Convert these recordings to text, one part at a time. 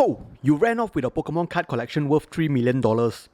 So, you ran off with a Pokemon card collection worth $3 million.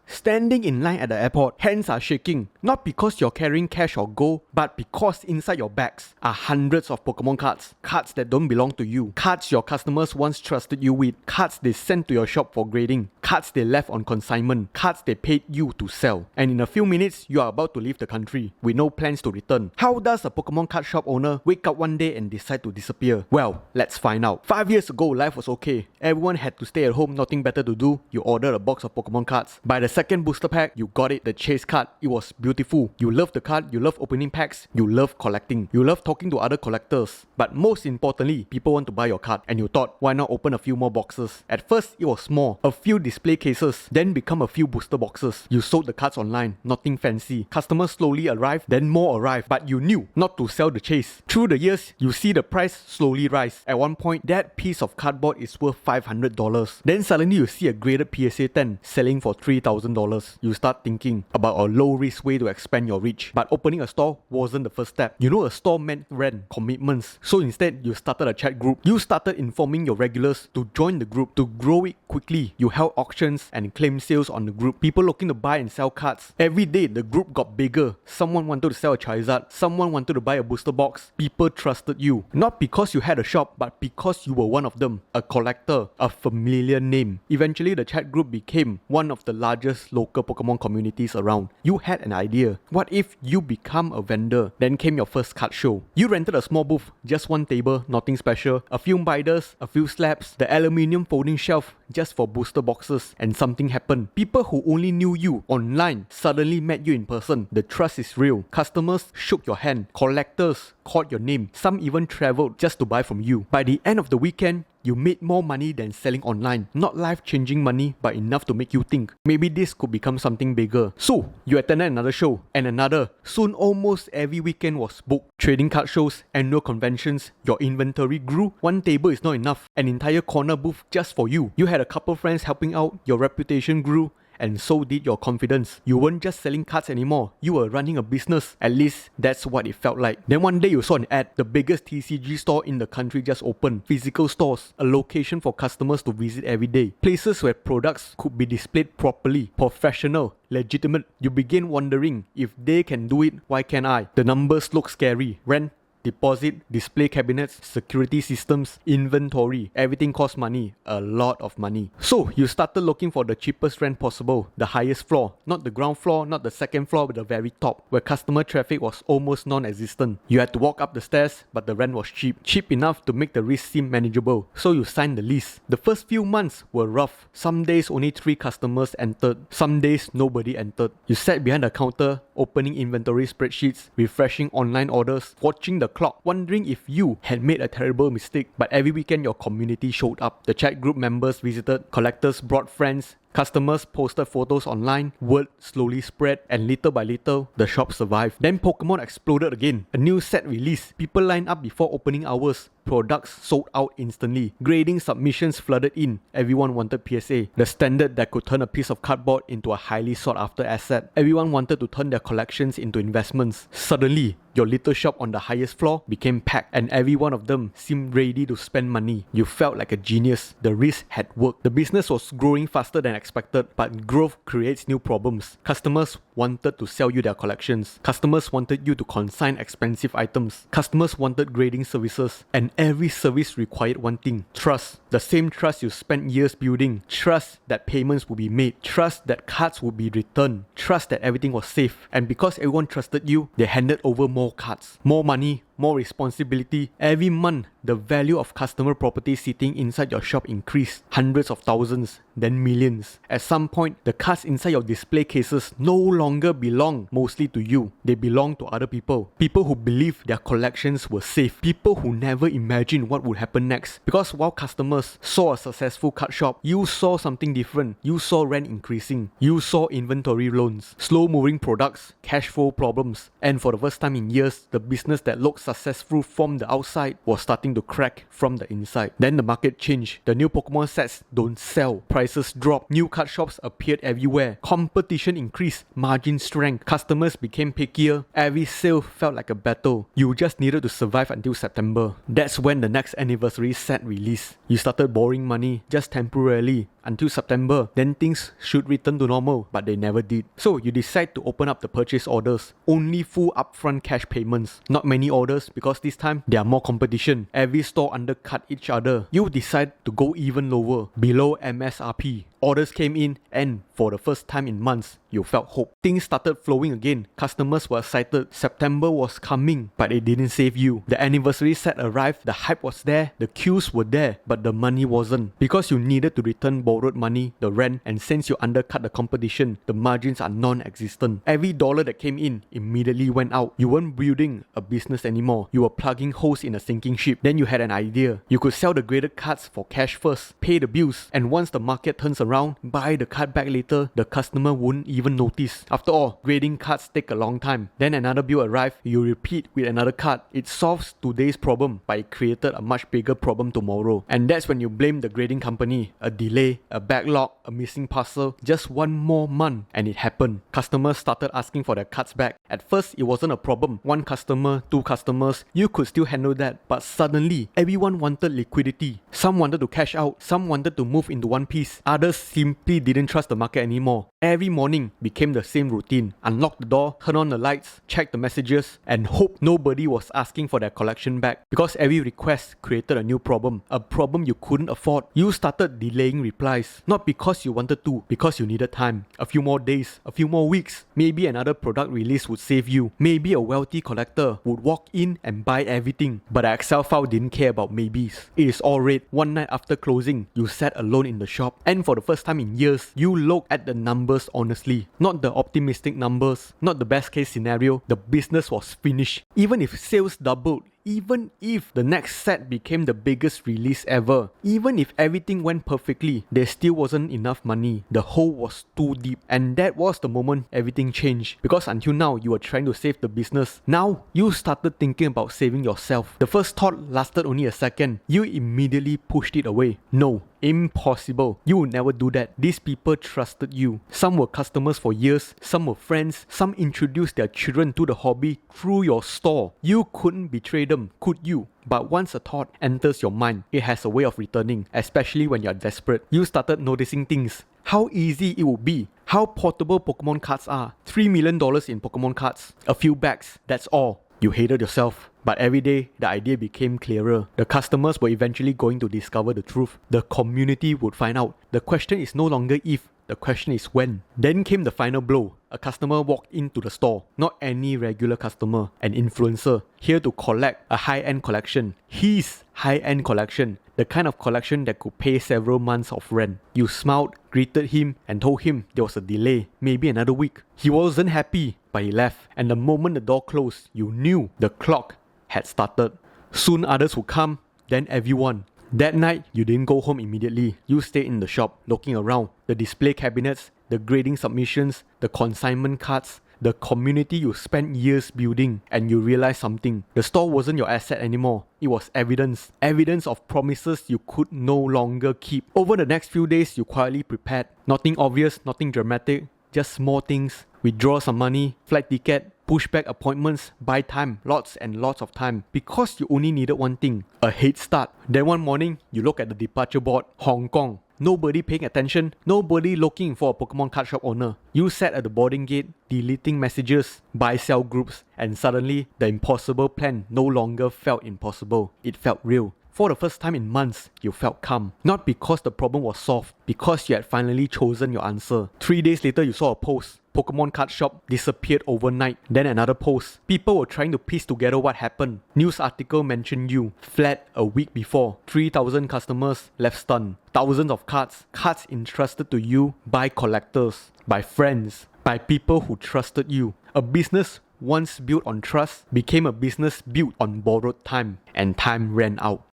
Standing in line at the airport, hands are shaking. Not because you're carrying cash or gold, but because inside your bags are hundreds of Pokemon cards. Cards that don't belong to you. Cards your customers once trusted you with. Cards they sent to your shop for grading. Cards they left on consignment. Cards they paid you to sell. And in a few minutes, you are about to leave the country with no plans to return. How does a Pokemon card shop owner wake up one day and decide to disappear? Well, let's find out. 5 years ago, life was okay. Everyone had to stay at home, nothing better to do. You ordered a box of Pokemon cards. By the second booster pack, you got it, the chase card. It was beautiful. You love the card, you love opening packs, you love collecting. You love talking to other collectors. But most importantly, people want to buy your card. And you thought, why not open a few more boxes? At first, it was small. A few display cases, then become a few booster boxes. You sold the cards online, nothing fancy. Customers slowly arrived, then more arrived. But you knew not to sell the chase. Through the years, you see the price slowly rise. At one point, that piece of cardboard is worth $500. Then suddenly you see a graded PSA 10 selling for $3,000. You start thinking about a low-risk way to expand your reach. But opening a store wasn't the first step. You know, a store meant rent, commitments. So instead, you started a chat group. You started informing your regulars to join the group. To grow it quickly, you held auctions and claimed sales on the group. People looking to buy and sell cards. Every day, the group got bigger. Someone wanted to sell a Charizard. Someone wanted to buy a booster box. People trusted you. Not because you had a shop, but because you were one of them. A collector, a familiar name. Eventually, the chat group became one of the largest local Pokemon communities around. You had an idea. What if you become a vendor? Then came your first card show. You rented a small booth, just one table, nothing special, a few binders, a few slabs, the aluminium folding shelf just for booster boxes, and something happened. People who only knew you online suddenly met you in person. The trust is real. Customers shook your hand. Collectors called your name. Some even traveled just to buy from you. By the end of the weekend, you made more money than selling online. Not life-changing money, but enough to make you think, maybe this could become something bigger. So, you attended another show, and another. Soon, almost every weekend was booked. Trading card shows, annual conventions, your inventory grew. One table is not enough. An entire corner booth just for you. You had a couple friends helping out, your reputation grew. And so did your confidence. You weren't just selling cards anymore. You were running a business. At least, that's what it felt like. Then one day you saw an ad. The biggest TCG store in the country just opened. Physical stores. A location for customers to visit every day. Places where products could be displayed properly. Professional. Legitimate. You begin wondering, if they can do it, why can't I? The numbers look scary. Rent, deposit, display cabinets, security systems, inventory, everything costs money, a lot of money. So you started looking for the cheapest rent possible, the highest floor, not the ground floor, not the second floor, but the very top, where customer traffic was almost non-existent. You had to walk up the stairs, but the rent was cheap enough to make the risk seem manageable. So you signed the lease. The first few months were rough. Some days only 3 customers entered, some days nobody entered. You sat behind the counter, opening inventory spreadsheets, refreshing online orders, watching the clock, wondering if you had made a terrible mistake. But every weekend your community showed up. The chat group members visited, collectors brought friends, customers posted photos online, word slowly spread, and little by little, the shop survived. Then Pokemon exploded again. A new set released. People lined up before opening hours. Products sold out instantly. Grading submissions flooded in. Everyone wanted PSA, the standard that could turn a piece of cardboard into a highly sought after asset. Everyone wanted to turn their collections into investments. Suddenly, your little shop on the highest floor became packed, and every one of them seemed ready to spend money. You felt like a genius. The risk had worked. The business was growing faster than expected, but growth creates new problems. Customers wanted to sell you their collections. Customers wanted you to consign expensive items. Customers wanted grading services, and every service required one thing: trust. The same trust you spent years building. Trust that payments would be made. Trust that cards would be returned. Trust that everything was safe. And because everyone trusted you, they handed over more cards, more money, more responsibility. Every month, the value of customer property sitting inside your shop increased. Hundreds of thousands, then millions. At some point, the cards inside your display cases no longer belong mostly to you. They belong to other people. People who believe their collections were safe. People who never imagined what would happen next. Because while customers saw a successful card shop, you saw something different. You saw rent increasing. You saw inventory loans, slow moving products, cash flow problems. And for the first time in years, the business that looked successful from the outside was starting to crack from the inside. Then the market changed. The new Pokemon sets don't sell. Prices dropped. New card shops appeared everywhere. Competition increased. Margin shrank. Customers became pickier. Every sale felt like a battle. You just needed to survive until September. That's when the next anniversary set released. You started borrowing money just temporarily until September. Then things should return to normal, but they never did. So you decide to open up the purchase orders. Only full upfront cash payments. Not many orders because this time there are more competition. Every store undercut each other. You decide to go even lower, below MSRP. Orders came in and for the first time in months, you felt hope. Things started flowing again. Customers were excited. September was coming, but it didn't save you. The anniversary set arrived. The hype was there. The queues were there, but the money wasn't. Because you needed to return borrowed money, the rent, and since you undercut the competition, the margins are non-existent. Every dollar that came in immediately went out. You weren't building a business anymore. You were plugging holes in a sinking ship. Then you had an idea. You could sell the graded cards for cash first, pay the bills, and once the market turns around, buy the card back later. The customer wouldn't even notice. After all, grading cards take a long time. Then another bill arrives, you repeat with another card. It solves today's problem, but it created a much bigger problem tomorrow. And that's when you blame the grading company. A delay, a backlog, a missing parcel, just one more month, and it happened. Customers started asking for their cards back. At first, it wasn't a problem. One customer, two customers, you could still handle that. But suddenly, everyone wanted liquidity. Some wanted to cash out, some wanted to move into one piece. Others simply didn't trust the market anymore. Every morning became the same routine. Unlock the door, turn on the lights, check the messages, and hope nobody was asking for their collection back. Because every request created a new problem. A problem you couldn't afford. You started delaying replies. Not because you wanted to, because you needed time. A few more days, a few more weeks. Maybe another product release would save you. Maybe a wealthy collector would walk in and buy everything. But the Excel file didn't care about maybes. It is all red. One night after closing, you sat alone in the shop. And for the first time in years, you looked at the numbers honestly. Not the optimistic numbers, not the best case scenario. The business was finished. Even if sales doubled, even if the next set became the biggest release ever, even if everything went perfectly, there still wasn't enough money. The hole was too deep. And that was the moment everything changed. Because until now, you were trying to save the business. Now, you started thinking about saving yourself. The first thought lasted only a second. You immediately pushed it away. No. Impossible. You would never do that. These people trusted you. Some were customers for years, some were friends, some introduced their children to the hobby through your store. You couldn't betray them, could you? But once a thought enters your mind, it has a way of returning, especially when you're desperate. You started noticing things. How easy it would be. How portable Pokemon cards are. $3 million in Pokemon cards. A few bags, that's all. You hated yourself. But every day, the idea became clearer. The customers were eventually going to discover the truth. The community would find out. The question is no longer if, the question is when. Then came the final blow. A customer walked into the store. Not any regular customer, an influencer, here to collect a high-end collection. His high-end collection. The kind of collection that could pay several months of rent. You smiled, greeted him, and told him there was a delay, maybe another week. He wasn't happy, but he left. And the moment the door closed, you knew the clock had started. Soon others would come, then everyone. That night, you didn't go home immediately. You stayed in the shop, looking around. The display cabinets, the grading submissions, the consignment cards, the community you spent years building, and you realized something. The store wasn't your asset anymore. It was evidence. Evidence of promises you could no longer keep. Over the next few days, you quietly prepared. Nothing obvious, nothing dramatic, just small things. Withdraw some money, flight ticket, push back appointments, buy time, lots and lots of time. Because you only needed one thing, a head start. Then one morning, you look at the departure board, Hong Kong. Nobody paying attention, nobody looking for a Pokemon card shop owner. You sat at the boarding gate, deleting messages, buy-sell groups, and suddenly, the impossible plan no longer felt impossible. It felt real. For the first time in months, you felt calm. Not because the problem was solved, because you had finally chosen your answer. 3 days later, you saw a post. Pokemon card shop disappeared overnight. Then another post. People were trying to piece together what happened. News article mentioned you. Flat a week before. 3,000 customers left stunned. Thousands of cards. Cards entrusted to you by collectors, by friends, by people who trusted you. A business once built on trust became a business built on borrowed time. And time ran out.